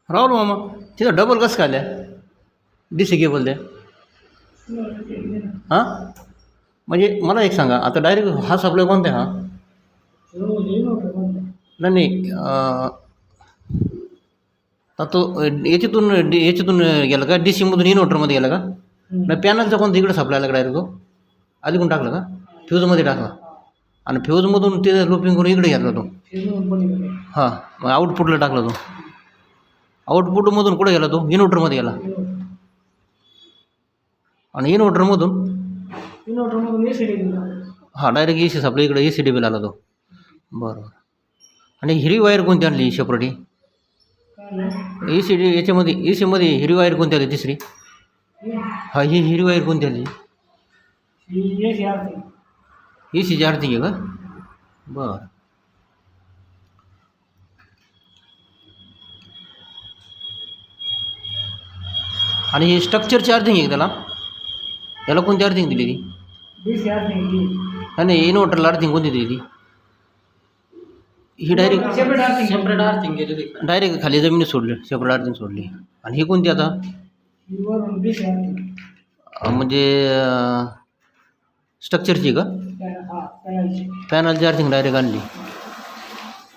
राहुल मामा तिथं डबल कसं काय आल्या DC केबल द्या हां म्हणजे मला एक सांगा आता डायरेक्ट हा सप्लाय कोणता आहे हा नाही नाही आता तो याच्यातून गेला का DC मधून इन्व्हर्टरमध्ये गेला का नाही पॅनलचा कोणता इकडे सप्लाय आला का डायरेक्ट तो आधी कोण टाकला का फ्यूजमध्ये टाकला आणि फ्यूजमधून ते लूपिंग करून इकडे घेतला तो हां मग आउटपुटला टाकला तो आउटपुटमधून कुठे गेला तो इन्व्हर्टरमध्ये गेला आणि इन्व्हर्टरमधून हां डायरेक्ट AC सप्लाय इकडे AC डीबीला आला तो बरोबर आणि हिरवी वायर कोणती आणली सेपरेट AC याच्यामध्ये AC मध्ये हिरवी वायर कोणती आली तिसरी हा ही हिरवी वायर कोणती आली AC ची आर्थिंग आहे का बरं आणि हे स्ट्रक्चर चार्जिंग आहे त्याला याला कोणती अर्थिंग दिली ती नाही इन्व्हर्टरला अर्थिंग कोणती दिली ती ही डायरेक्ट सेपरेट अर्थिंग गेली डायरेक्ट खाली जमिनीत सोडली सेपरेट अर्थिंग सोडली आणि ही कोणती आता म्हणजे स्ट्रक्चरची का पॅनलची अर्थिंग डायरेक्ट आणली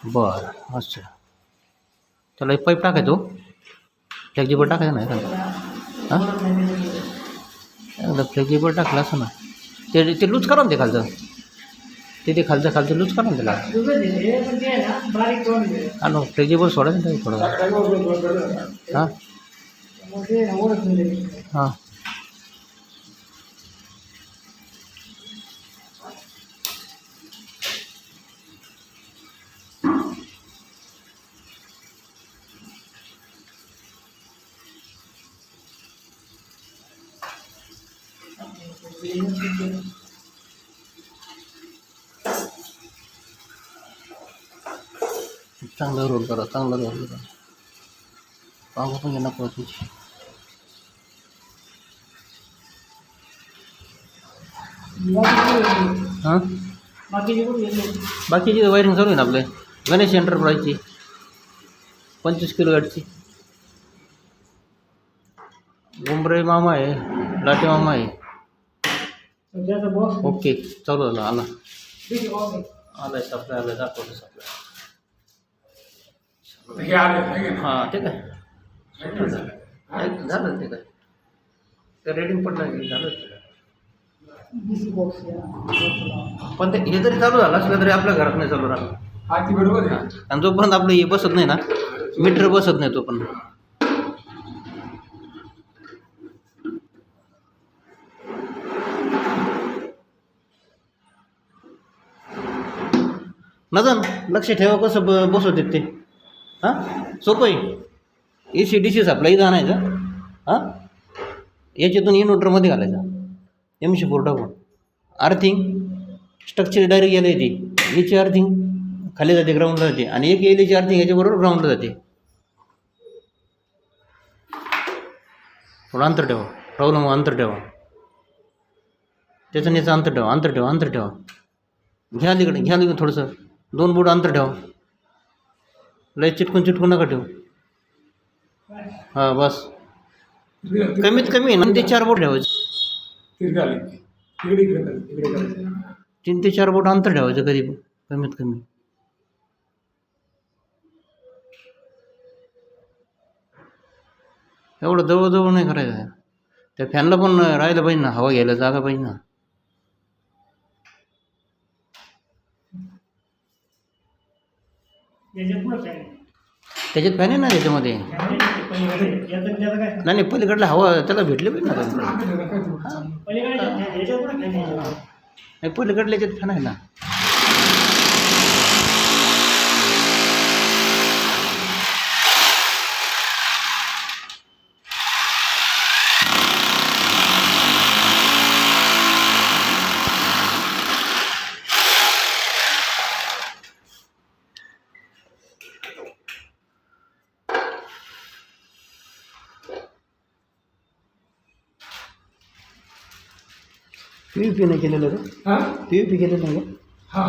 बरं अच्छा त्याला एक पाईप टाकायचो फ्लेक्झिबल टाकायचं नाही का हां एकदा फ्लेक्झिबल टाकलं असं ना ते लूज करा ना ते खालचं ते खालचं लूज करा ना त्याला हा नो फ्लेक्झिबल सोडायचं नाही थोडं हां हां चांगला रोल करा पाहू पण यांना पोहोचायची हां बाकीची वायरिंग चालू आहे ना आपले गणेश एंटरप्राइजची 25 किलोवॅटची गुंबरे मामा आहे लाटे मामा आहे ओके चालू झालं आला सप्लाय आला दाखवतो सप्लाय हां ठीक आहे झालं ठीक आहे ते रेटिंग पडलं झालं पण ते हे जरी चालू झालं असलं तरी आपल्या घरात नाही चालू राहणार बरोबर आहे आणि जोपर्यंत आपलं हे बसत नाही ना मीटर बसत नाही तोपर्यंत नजन लक्ष ठेवा कसं बसवतात ते हां सोपं आहे AC DC सप्लाय इथं आणायचं हां याच्यातून इन्व्हर्टरमध्ये घालायचा MC4 टाकून अर्थिंग स्ट्रक्चर डायरेक्ट यायला येते याची अर्थिंग खाली जाते ग्राउंडला जाते आणि एक एलची अर्थिंग याच्याबरोबर ग्राउंडला जाते थोडं अंतर ठेवा प्रॉब्लेम अंतर ठेवा त्याचं याचं अंतर ठेवा घ्या तिकडे थोडंसं 2 बोट अंतर ठेवा लय चिटकून नका ठेवू हां बस कमीत कमी ना ते 4 बोट ठेवायचे इकडे करायचं. 3 ते 4 बोट अंतर ठेवायचं कधी पण कमीत कमी. एवढं जवळजवळ नाही करायचं. त्या फॅनला पण राहायला पाहिजे ना, हवा घ्यायला जागा पाहिजे ना. त्याच्यात फॅन आहे ना त्याच्यामध्ये. नाही पलीकडला हवा त्याला भेटले पाहिजे ना. नाही पलीकडल्या याच्यात फॅन आहे ना. PVP नाही केलेलं का? हां PVP केलेलं नाही का? हां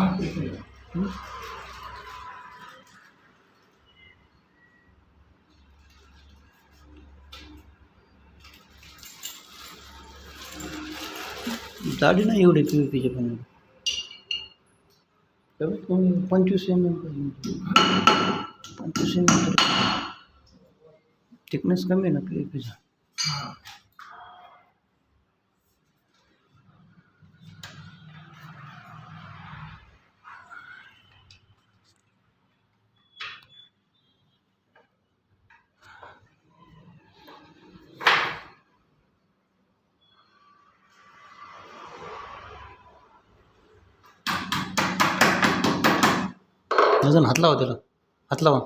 जाडी नाही एवढी PVPचे पण. कमीत कमी 25 mm. 25 mm थिकनेस कमी आहे ना PVPचा. अजून हात लावा त्याला, हात लावा.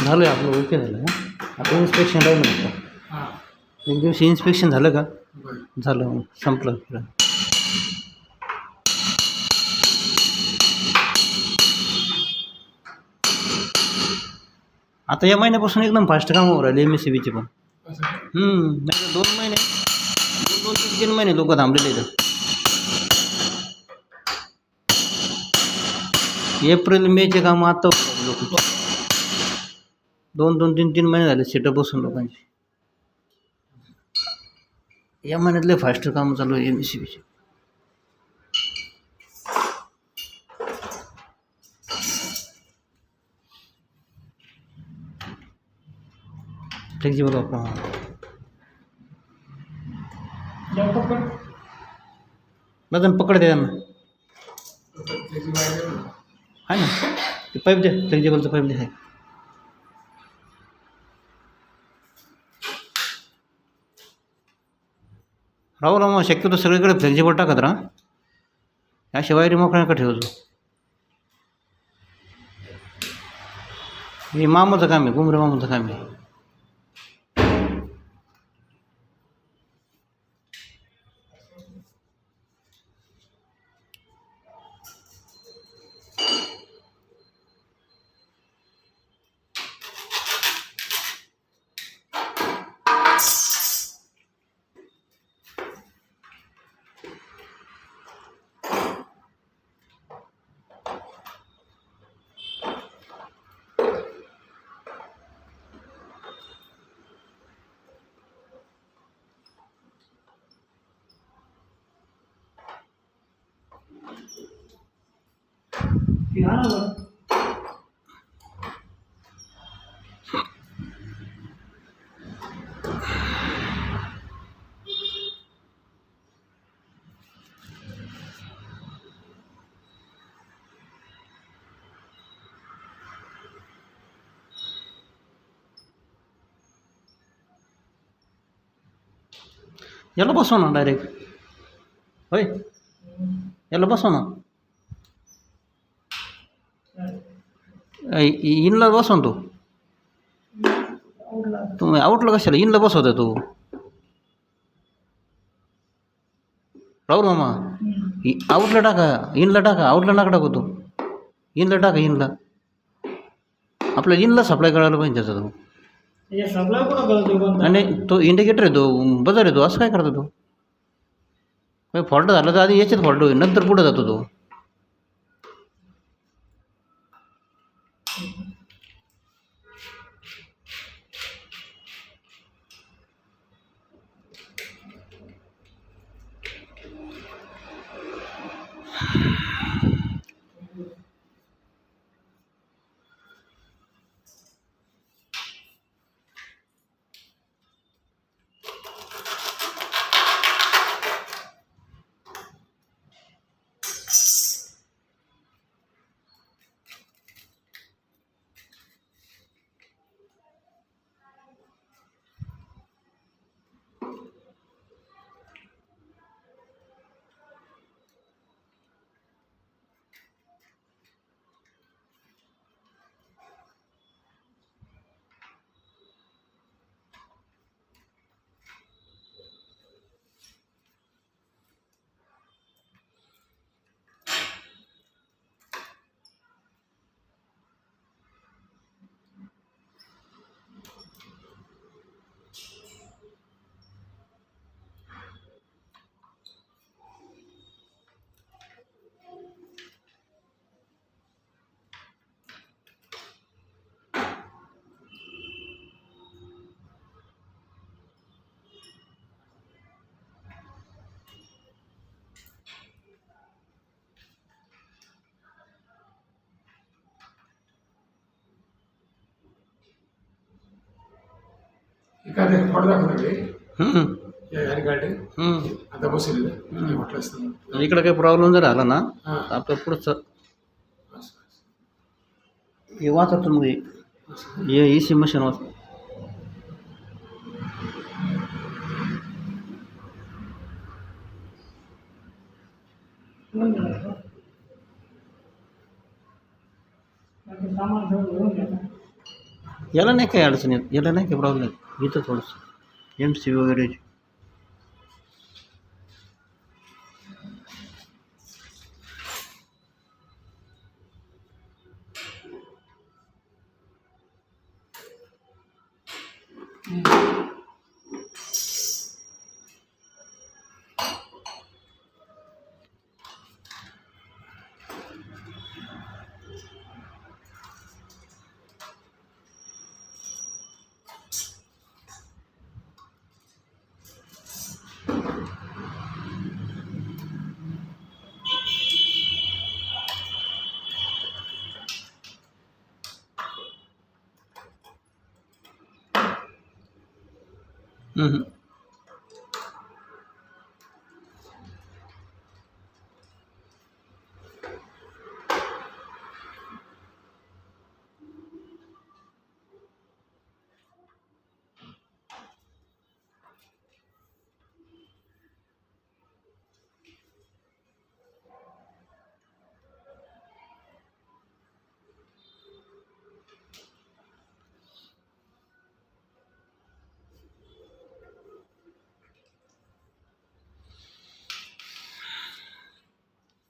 झालं आहे आपलं, ओके झालं. आता इन्स्पेक्शन राहिलं नव्हतं. हां एक दिवशी इन्स्पेक्शन झालं का बरं झालं, मग संपलं. आता या महिन्यापासून एकदम फास्ट काम होऊ राहिले MSCBचे पण. असं का? नाही तर 2 महिने 2-3 महिने लोक थांबलेले आहेत. एप्रिल मेचे कामं आता लोक 2-3 महिने झाले सेटअप बसून लोकांचे. या महिन्यातले फास्ट कामं चालू आहे MSCBचे. फ्लेक्झिबल वापरा. लॅपटॉप पण वजन पकड द्या त्यांना. त्याची वायर आहे ना ते पाईप द्या, फ्लेक्झिबलचं पाईप द्या. आहे राहू मग शक्यतो सगळीकडे फ्लेक्झिबल टाकत राहा. अशा वायरी मोकळ्या नका ठेवतो. हे मामाचं काम आहे, गुमरे मामाचं काम आहे. याला बसव ना डायरेक्ट. होय याला बसव ना. इनला बसव तो. तुम्ही आउटला कशाला इनला बसवता तू. राहुल मामा आउटला टाका, इनला टाका. आउटला नका टाकू तो. इनला टाका, इनला. आपल्या इनला सप्लाय करायला पाहिजे त्याचा तो. त्याच्या सप्लाय कुठं करतो कोणता? आणि तो इंडिकेटर आहे तो, बदल आहे तो, असं काय करतो तो? काही फॉल्ट झाला तर आधी याच्यात फॉल्ट होईल, नंतर पुढे जातो तो. एखादे फॉल्ट दाखवले हम्म. या गाडी हम्म. आता बसवलेलं म्हटलं असतं. इकडं काही प्रॉब्लेम जर आला ना हां तर आपलं पुढचं असं हे वाचतो मग असं. हे ई सी मशीन वाच. सामान घेऊन घ्या. याला नाही काही अडचण येत, याला नाही काही प्रॉब्लेम इथं थोडंसं एम सी वगैरे. हम्म.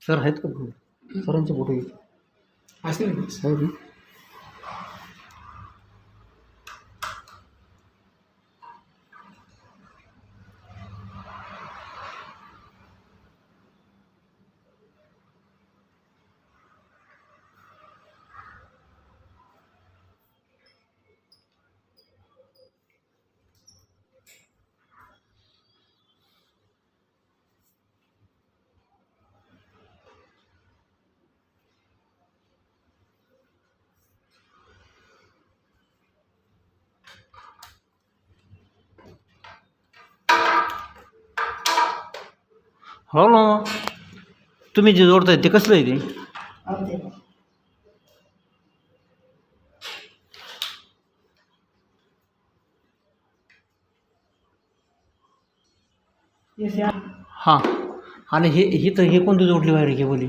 सर आहेत का फोटो? सरांचे फोटो घेतो. असेल ना. हो की? हो ना. तुम्ही जे जोडताय ते कसलं आहे ते? हां. आणि ही तर हे कोणती जोडली वायर आहे केबल ही?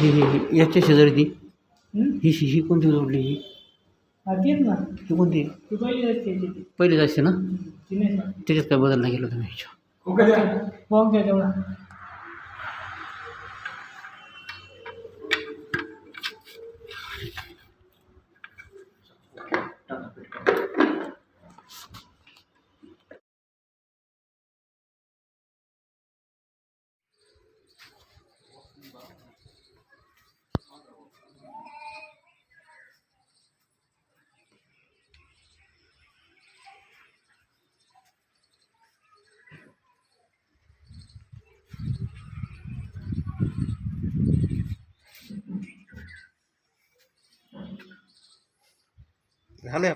ही याच्या शेजारी ती ही कोणती जोडली ही? ही कोणती पहिलीच असते ना? त्याच्यात काय बदल नाही केला तुम्ही ह्याच्या? हो का द्या. झालं